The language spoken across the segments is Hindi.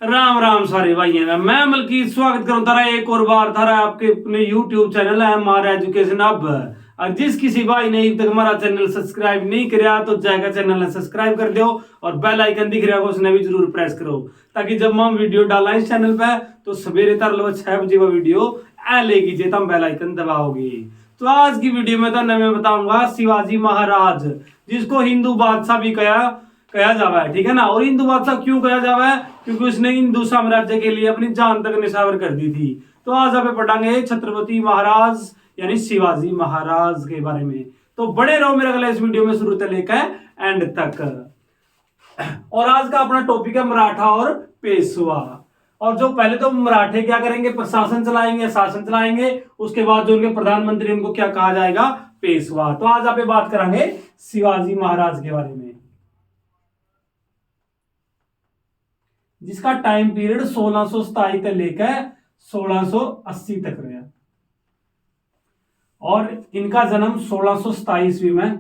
राम राम सारे भाइयों का मैं मलकीत स्वागत करूं तारा एक और बार तारा आपके अपने YouTube चैनल है हमारा एजुकेशन अब। और जिस किसी भाई ने अब तक हमारा चैनल सब्सक्राइब नहीं किया तो जाएगा चैनल सब्सक्राइब कर दो और बेल आइकन दिख रहा है उसने भी जरूर प्रेस करो ताकि जब हम वीडियो डाला इस चैनल पे तो सवेरे तार लो 6 बजे वो वीडियो आ लेगी जे तुम बेल आइकन दबाओगी। तो आज की वीडियो में तो मैं बताऊंगा शिवाजी महाराज जिसको हिंदू बादशाह भी कहा जावा है, ठीक है ना। और हिंदू बादशाह क्यों कहा जावा है? क्योंकि उसने हिंदू साम्राज्य के लिए अपनी जान तक निछावर कर दी थी। तो आज आप पढ़ांगे छत्रपति महाराज यानी शिवाजी महाराज के बारे में। तो बड़े रहो मेरे अगले इस वीडियो में शुरू से लेकर एंड तक। और आज का अपना टॉपिक है मराठा और पेशवा। और जो पहले तो मराठे क्या करेंगे, प्रशासन चलाएंगे, शासन चलाएंगे। उसके बाद जो उनके प्रधानमंत्री उनको क्या कहा जाएगा, पेशवा। तो आज आप बात करेंगे शिवाजी महाराज के बारे में, जिसका टाइम पीरियड 1627 से लेकर 1680 तक रहा। और इनका जन्म 1627 ईस्वी में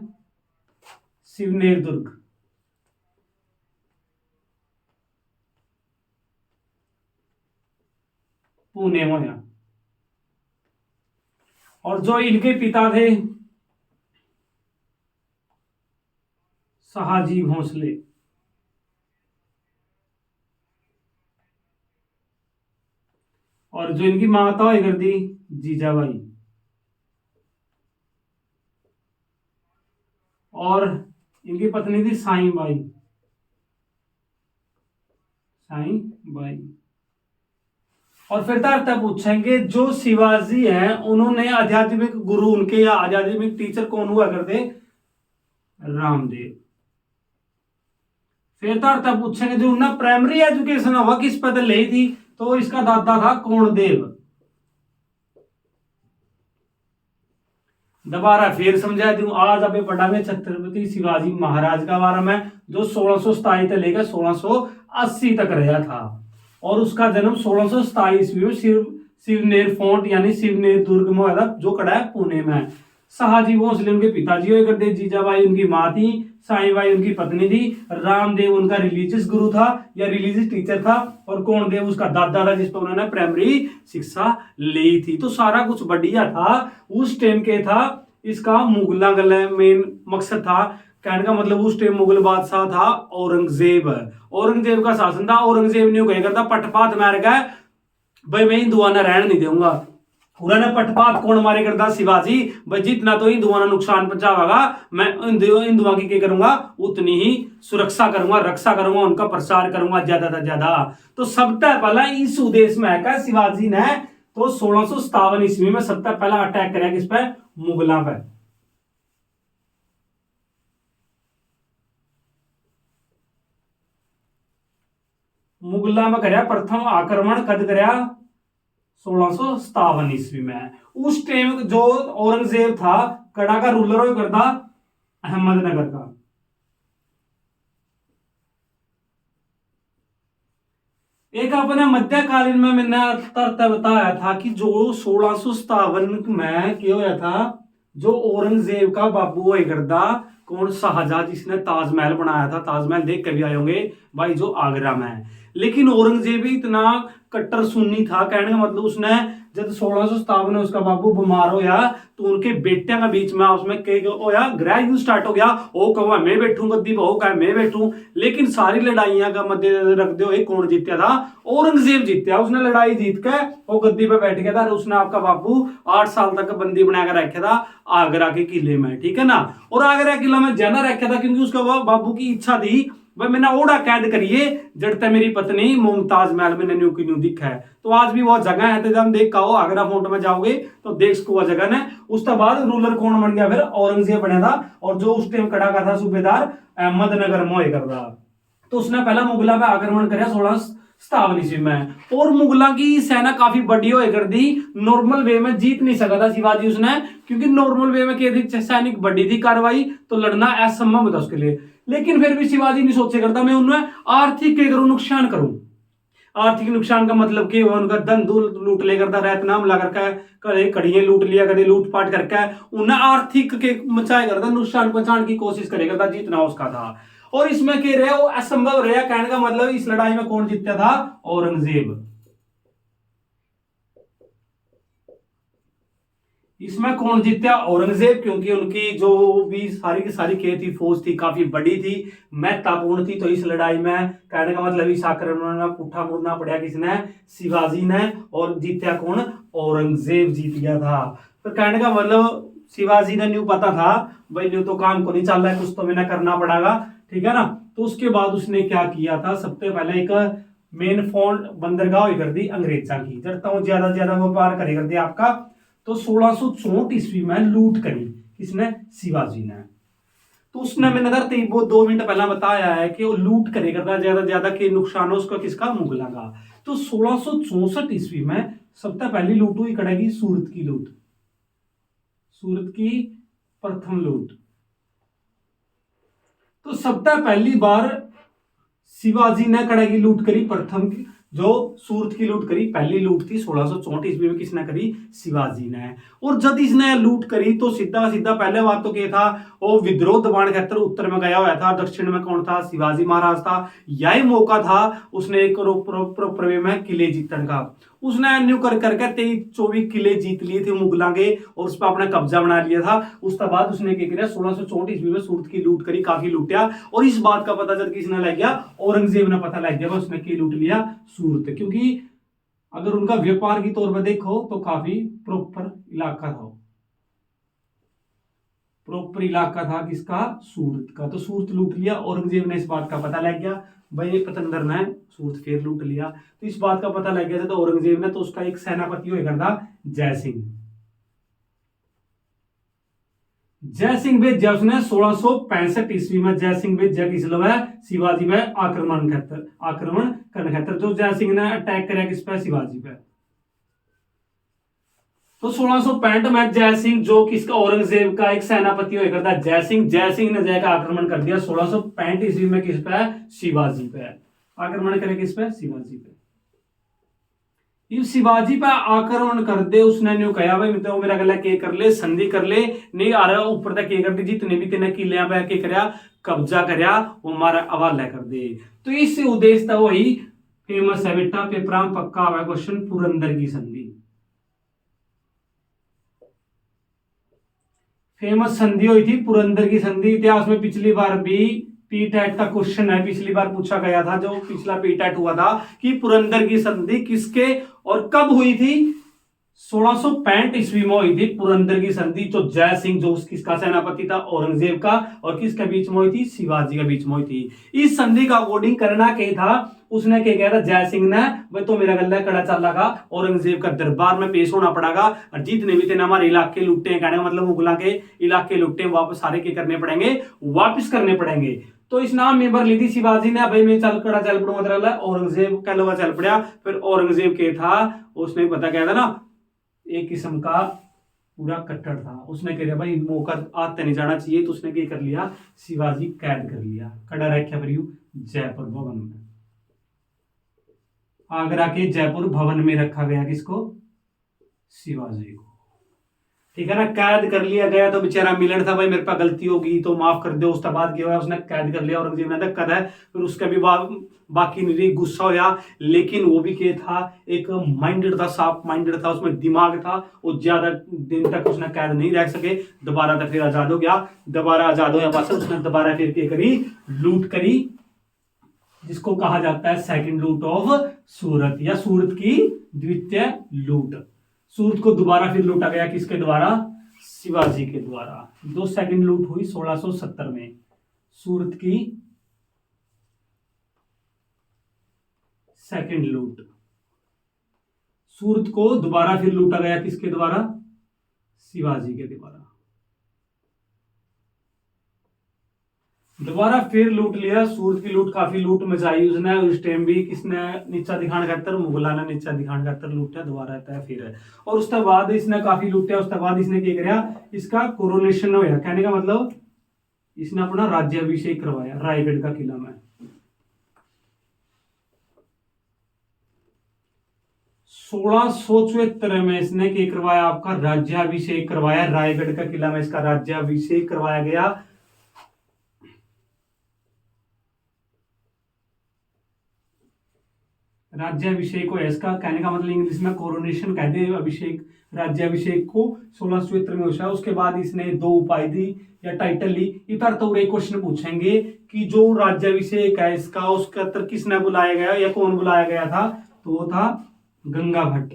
शिवनेर दुर्ग पुणे में हुआ। और जो इनके पिता थे शहाजी भोसले, और जो इनकी माता हुई करती जीजाबाई, और इनकी पत्नी थी साईबाई। और फिर तब पूछेंगे जो शिवाजी हैं उन्होंने आध्यात्मिक गुरु उनके या आध्यात्मिक टीचर कौन हुआ करते, रामदेव। फिर तब पूछेंगे जो उन्हें प्राइमरी एजुकेशन हुआ किस पद ली थी, तो इसका दादा था कोणदेव। दोबारा फिर समझा दूं, आज अभी पढ़ांगे छत्रपति शिवाजी महाराज का बारे में जो 1627 से लेकर 1680 तक रहा था। और उसका जन्म 1627 ईस्वी में शिवनेर फोर्ट यानी शिवनेर दुर्ग में हुआ था, जो कड़ा है पुणे में। शहाजी भोसले उनके पिताजी हुए करते, जीजाबाई उनकी माँ थी, साईबाई उनकी पत्नी थी, रामदेव उनका रिलीजियस गुरु था या रिलीजियस टीचर था, और कोणदेव उसका दादा था जिस पर उन्होंने प्राइमरी शिक्षा ली थी। तो सारा कुछ बढ़िया था उस टाइम के था। इसका मुगला गले मेन मकसद था, कहने का मतलब उस टाइम मुगल बादशाह था औरंगजेब। औरंगजेब का शासन था। औरंगजेब ने कहा करता पटपात मार गए भाई मैं हिंदुआ ने रहने नहीं दूंगा। उन्होंने पटपात कौन मारे करता, शिवाजी। भाई जितना तो हिंदुआ ने नुकसान पहुंचावेगा मैं हिंदुआ की क्या करूंगा उतनी ही सुरक्षा करूंगा, रक्षा करूंगा, उनका प्रसार करूंगा ज्यादा से ज्यादा। तो सबसे पहला इस उद्देश्य में है शिवाजी ने तो 1657 ईस्वी में सबसे पहला अटैक कराया किस पे, मुगला पे। मुगला में कराया प्रथम आक्रमण, कद कराया 1657 ईस्वी में। उस टाइम जो औरंगजेब था कड़ा का रूलर हो करता अहमदनगर का। एक अपने मध्यकालीन में मैंने बताया था कि जो 1657 में क्या हुआ था, जो औरंगजेब का बाबू हुआ करता कौन, शाहजहां, जिसने ताजमहल बनाया था। ताजमहल देख के भी आए होंगे भाई, जो आगरा में है। लेकिन औरंगजेब इतना कट्टर सुन्नी था, कहने का मतलब उसने जब 1657 में उसका बाबू बीमार होया तो उनके बेटे के बीच में उसमें होया ग्रह युद्ध स्टार्ट हो गया। वो कहा मैं बैठूं गद्दी पर, वो कहा मैं बैठूं। लेकिन सारी लड़ाइयां का मध्य रख दो, एक कौन जीत्या था, औरंगजेब जीत्या। उसने लड़ाई जीत के वो गद्दी पे बैठ गया था। उसने आपका बाबू 8 साल तक बंदी बनाकर रखा था आगरा के किले में, ठीक है ना। और आगरा किला में ज्यादा रखा था क्योंकि उसका बाबू की इच्छा थी भाई मैंने ओड़ा कैद करिए जड़ते मेरी पत्नी मुमताज महल में न्यू की न्यू दिखा है। तो आज भी वो जगह है, तो हम देख का आगरा फोर्ट में जाओगे तो देख सको वो जगह है। उसके बाद रूलर कौन बन गया, फिर औरंगजेब बना था। और जो उस टाइम कड़ा का था सूबेदार अहमदनगर में कर रहा। तो उसने पहला मुगला पे आक्रमण कराया 1657 ईस्वी में। और मुगला की सेना काफी बड़ी हो कर दी, नॉर्मल वे में जीत नहीं सका था शिवाजी उसने, क्योंकि नॉर्मल वे में क्या थी, सैनिक बड़ी थी कार्रवाई, तो लड़ना असंभव था उसके लिए। लेकिन फिर भी शिवाजी नहीं सोचे करता मैं उन्हें आर्थिक नुकसान करूं। आर्थिक नुकसान का मतलब कि उनका धन लूट ले करता, रैतनाम ला करके कदे कड़ियां लूट लिया, कदे लूटपाट करके उन्हें आर्थिक के मचाए करता, नुकसान पहुंचाने की कोशिश करे करता जितना उसका था। और इसमें कह रहे हो असंभव रहा, कहने का मतलब इस लड़ाई में कौन जीता था? औरंगजेब। इसमें कौन जीता? औरंगजेब, क्योंकि उनकी जो भी सारी की सारी क्या थी, फौज थी, काफी बड़ी थी, महत्वपूर्ण थी। तो इस लड़ाई में कहने का मतलब इस आक्रमण में पुट्ठा मुड़ना पड़ा किसने? शिवाजी ने। और जीता कौन? औरंगजेब जीत गया था। तो कहने का मतलब शिवाजी ने न्यू पता था भाई न्यू तो काम को नहीं चल रहा है, कुछ तो मैंने करना पड़ेगा, ठीक है ना। तो उसके बाद उसने क्या किया था? सबसे पहले एक मेन फोन बंदरगाह कर दी अंग्रेजा की, जब तक ज्यादा से ज्यादा व्यापार करे कर दिया आपका। तो 1664 ईस्वी में लूट करी किसने? शिवाजी ने। तो उसने मैंने अगर वो 2 मिनट पहला बताया है कि वो लूट करेगा ज्यादा से ज्यादा के नुकसान हो उसका किसका? मुगलों का। तो 1664 ईस्वी में सबसे पहली लूट हुई करेगी सूरत की लूट, सूरत की प्रथम लूट। तो सबसे पहली बार शिवाजी ने कड़ेगी लूट करी प्रथम की, जो सूरत की लूट करी, पहली लूट थी 1664 ईस्वी में, किसने करी? शिवाजी ने। और जब इसने लूट करी तो सीधा सीधा पहले बात तो क्या था, वो विद्रोह दबाने खातर उत्तर में गया हुआ था, दक्षिण में कौन था? शिवाजी महाराज था। यही मौका था उसने एक प्रवे में किले जीतने का। उसने न्यू कर करके 23-24 किले जीत लिए थे मुगलों के, और उस पर अपना कब्जा बना लिया था। उसके बाद उसने क्या किया? 1664 ईस्वी में सूरत की लूट करी, काफी लूटा। और इस बात का पता जब किसने लग गया? औरंगजेब ने पता लग गया, उसने क्या लूट लिया? सूरत। क्योंकि अगर उनका व्यापार की तौर पर देखो तो काफी प्रॉपर इलाका था, प्रॉपर इलाका था किसका? सूरत का। तो सूरत लूट लिया, औरंगजेब ने इस बात का पता लग गया भाई पतंदर ने सूरत फिर लूट लिया। तो इस बात का पता लग गया था तो औरंगजेब ने तो उसका एक सेनापति होगा था जय सिंह, जय सिंह भेजा उसने 1665 ईस्वी में। जय सिंह भेजा किस लो है? शिवाजी पे आक्रमण करने खातर। जो जय सिंह ने अटैक कराया किस पे? शिवाजी पे। तो 1665 में जय सिंह, जो किसका? औरंगजेब का एक सेनापति हुआ करता जय सिंह, जय सिंह ने जय का आक्रमण कर दिया 1665 ईस्वी में किस पे? शिवाजी पे। आक्रमण करे किस पे? शिवाजी पे। ये शिवाजी पे आक्रमण कर दे उसने न्यू कहा भाई तो मेरा गला के कर ले, संधि कर ले, नहीं आ रहा ऊपर तक के कर दी, जितने भी तेने किले पे के करया कब्जा करया वो हमारा हवाला कर दे। तो इस उद्देश्य था वही फेमस है बेटा, पेपरा में पक्का हुआ क्वेश्चन, पुरंदर की संधि। फेमस संधि हुई थी पुरंदर की संधि। इतिहास में पिछली बार भी पीटैट का क्वेश्चन है, पिछली बार पूछा गया था, जो पिछला पीटैट हुआ था कि पुरंदर की संधि किसके और कब हुई थी? 1665 ईस्वी में हुई थी पुरंदर की संधि। तो जय सिंह जो किसका सेनापति था? औरंगजेब का। और किसके बीच में हुई थी? शिवाजी के बीच में हुई थी। इस संधि का अकॉर्डिंग करना क्या था? उसने क्या कहा था जय सिंह ने, भाई तो मेरा गला कड़ा चल रहा, औरंगजेब का दरबार में पेश होना पड़ेगा, और जितने भी थे हमारे इलाके लुट्टे हैं, कहने का मतलब मुगला के इलाके लुट्टे वापस सारे के करने पड़ेंगे, वापिस करने पड़ेंगे। तो इस नाम मेंबर ली थी शिवाजी ने, भाई मैं चल कड़ा चल पड़ू, मतलब औरंगजेब कहलवा चल पड़ा। फिर औरंगजेब के था, उसने पता क्या था ना, एक किस्म का पूरा कट्टर था। उसने कह दिया भाई मौका आते नहीं जाना चाहिए, तो उसने क्या कर लिया? शिवाजी कैद कर लिया, कड़ा रखा पर जयपुर भवन में, आगरा के जयपुर भवन में रखा गया। किसको? शिवाजी को, ठीक है ना। कैद कर लिया गया। तो बेचारा मिलन था भाई मेरे पास गलती होगी तो माफ कर दो, उसके बाद क्या हुआ? उसने कैद कर लिया, औरंगजेब ने धक्का है। फिर उसका भी बाकी नहीं गुस्सा होया, लेकिन वो भी क्या था? एक माइंडेड था, साफ माइंडेड था, उसमें दिमाग था। वो ज्यादा दिन तक उसने कैद नहीं रह सके, दोबारा तक फिर आजाद हो गया। दोबारा आजाद होया पास उसने दोबारा फिर क्या करी? लूट करी, जिसको कहा जाता है सेकंड लूट ऑफ सूरत, या सूरत की द्वितीय लूट। सूरत को दोबारा फिर लूटा गया, किसके द्वारा? शिवाजी के द्वारा। दो सेकंड लूट हुई 1670 में, सूरत की सेकंड लूट। सूरत को दोबारा फिर लूटा गया, किसके द्वारा? शिवाजी के द्वारा। दोबारा फिर लूट लिया, सूरत की लूट, काफी लूट मचाई उसने। उस टाइम भी किसने नीचा दिखाने खातर? मुगला ने नीचा दिखाने खातर लूटा, दोबारा आता है फिर। और उसके बाद इसने काफी लूटा, उसके बाद इसने क्या किया? इसका कोरोनेशन होया, कहने का मतलब इसने अपना राज्याभिषेक करवाया रायगढ़ का किला में। 1674 में इसने क्या करवाया? आपका राज्याभिषेक करवाया, रायगढ़ का किला में इसका राज्याभिषेक करवाया गया। राज्याभिषेक हो, इसका कहने का मतलब इंग्लिश में कोरोनेशन कहते हैं अभिषेक, राज्याभिषेक को 1673 में हुआ। उसके बाद इसने 2 उपाधि या टाइटल ली। इधर तो एक क्वेश्चन पूछेंगे कि जो राज्याभिषेक है इसका उसके अंदर किसने बुलाया गया या कौन बुलाया गया था, तो वो था गंगा भट्ट।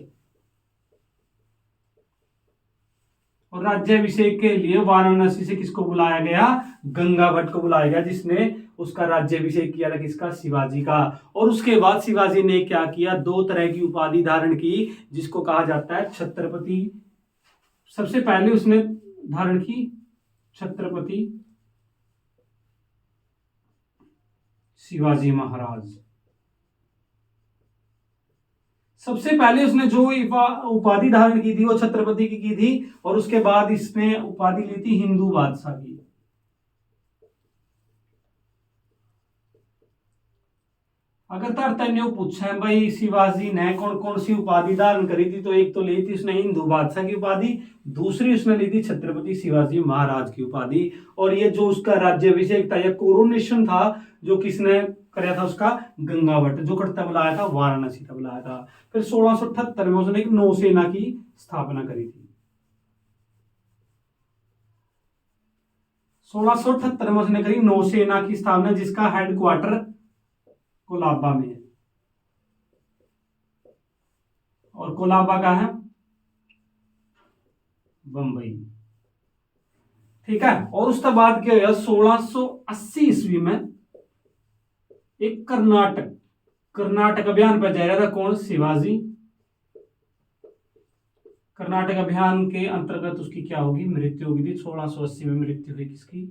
और राज्याभिषेक के लिए वाराणसी से किसको बुलाया गया, गंगा भट्ट को बुलाया गया, जिसने उसका राज्याभिषेक किया था किसका, शिवाजी का। और उसके बाद शिवाजी ने क्या किया, 2 तरह की उपाधि धारण की जिसको कहा जाता है छत्रपति। सबसे पहले उसने धारण की छत्रपति शिवाजी महाराज। सबसे पहले उसने जो उपाधि धारण की थी वो छत्रपति की थी, और उसके बाद इसने उपाधि ली थी हिंदू बादशाह की। अगर तरतन्य पूछा है भाई शिवाजी ने कौन कौन सी उपाधि धारण करी थी, तो एक तो ली थी उसने हिंदू बादशाह की उपाधि, दूसरी उसने ली थी छत्रपति शिवाजी महाराज की उपाधि। और ये जो उसका राज्याभिषेक था या कोरोनेशन था जो किसने कराया था, उसका गंगा भट्ट, जो करता बुलाया था वाराणसी का बुलाया था। फिर 1678 में उसने एक नौसेना की स्थापना करी थी। 1678 में उसने करी नौसेना की स्थापना, जिसका हेडक्वार्टर कोलाबा में है। और कोलाबा का है बंबई, ठीक है। और उसके बाद क्या हुआ, 1680 ईस्वी में एक कर्नाटक अभियान पर जा रहा था, कौन, शिवाजी। कर्नाटक अभियान के अंतर्गत उसकी क्या होगी, मृत्यु होगी थी। 1680 में मृत्यु हुई किसकी,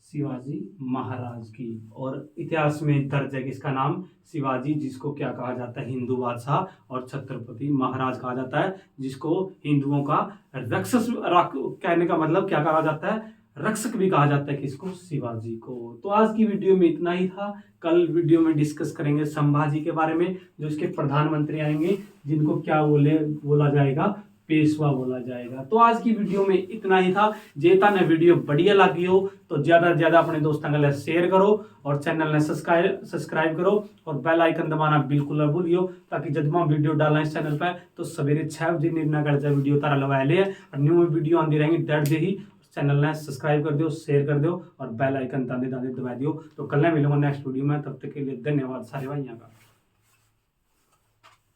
शिवाजी महाराज की। और इतिहास में दर्ज है किसका नाम, शिवाजी, जिसको क्या कहा जाता है, हिंदू बादशाह, और छत्रपति महाराज कहा जाता है, जिसको हिंदुओं का रक्षस कहने का मतलब क्या कहा जाता है, रक्षक भी कहा जाता है किसको, शिवाजी को। तो आज की वीडियो में इतना ही था। कल वीडियो में डिस्कस करेंगे संभाजी के बारे में, जो इसके प्रधानमंत्री आएंगे, जिनको क्या बोला जाएगा, पेशवा बोला जाएगा। तो आज की वीडियो में इतना ही था। जेता ने वीडियो बढ़िया लगी हो तो ज्यादा से ज्यादा अपने दोस्तों के लिए शेयर करो, और चैनल ने सब्सक्राइब करो, और बेल आइकन दबाना बिल्कुल न भूलियो, ताकि जब हम वीडियो डालें इस चैनल पर तो सवेरे 6 बजे निर्णय कर जाए वीडियो तारा लगा ले, और न्यू वीडियो आती रहेंगी डेढ़ से ही। चैनल ने सब्सक्राइब कर दो, शेयर कर दो, और बेल आइकन दादे दादे दबा दियो। तो कल मिलूंगा नेक्स्ट वीडियो में, तब तक के लिए धन्यवाद सारे भाइयों का।